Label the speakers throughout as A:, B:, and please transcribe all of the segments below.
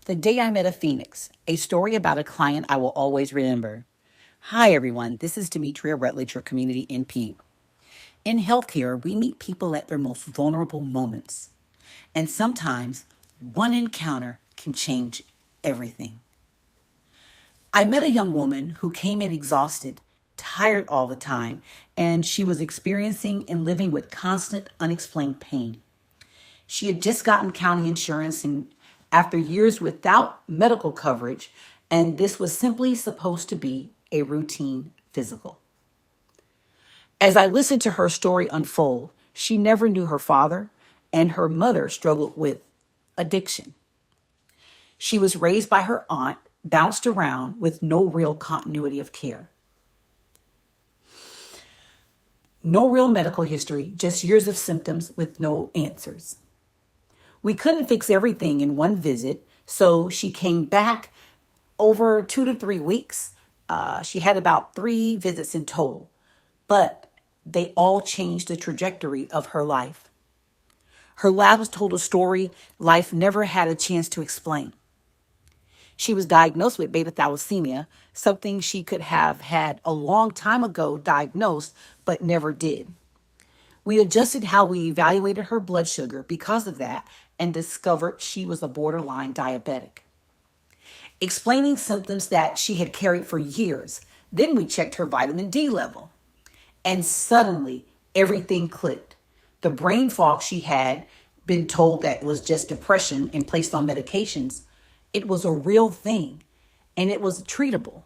A: The Day I Met a Phoenix, a story about a client I will always remember. Hi, everyone. This is Demetria Rutledge, your community NP. In healthcare, we meet people at their most vulnerable moments. And sometimes one encounter can change everything. I met a young woman who came in exhausted, tired all the time, and she was experiencing and living with constant, unexplained pain. She had just gotten county insurance and after years without medical coverage, and this was simply supposed to be a routine physical. As I listened to her story unfold, she never knew her father, and her mother struggled with addiction. She was raised by her aunt, bounced around with no real continuity of care. No real medical history, just years of symptoms with no answers. We couldn't fix everything in one visit, so she came back over 2 to 3 weeks. She had about 3 visits in total, but they all changed the trajectory of her life. Her labs told a story life never had a chance to explain. She was diagnosed with beta thalassemia, something she could have had a long time ago diagnosed, but never did. We adjusted how we evaluated her blood sugar because of that and discovered she was a borderline diabetic. Explaining symptoms that she had carried for years, then we checked her vitamin D level. And suddenly, everything clicked. The brain fog she had been told that was just depression and placed on medications, it was a real thing, and it was treatable.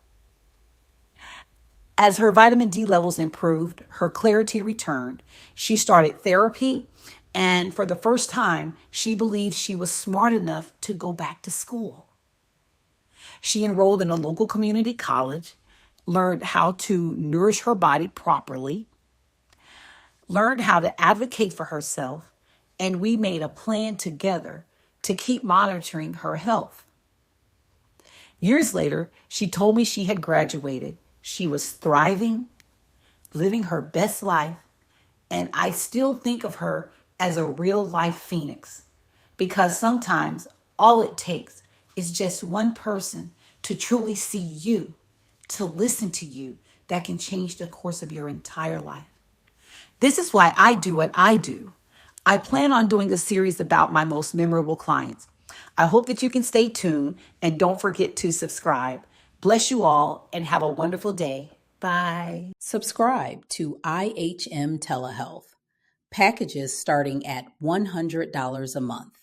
A: As her vitamin D levels improved, her clarity returned. She started therapy, and for the first time, she believed she was smart enough to go back to school. She enrolled in a local community college, learned how to nourish her body properly, learned how to advocate for herself, and we made a plan together to keep monitoring her health. Years later, she told me she had graduated. She was thriving, living her best life, and I still think of her as a real life phoenix because sometimes all it takes is just one person to truly see you, to listen to you, that can change the course of your entire life. This is why I do what I do. I plan on doing a series about my most memorable clients. I hope that you can stay tuned and don't forget to subscribe. Bless you all and have a wonderful day. Bye.
B: Subscribe to IHM Telehealth. Packages starting at $100 a month.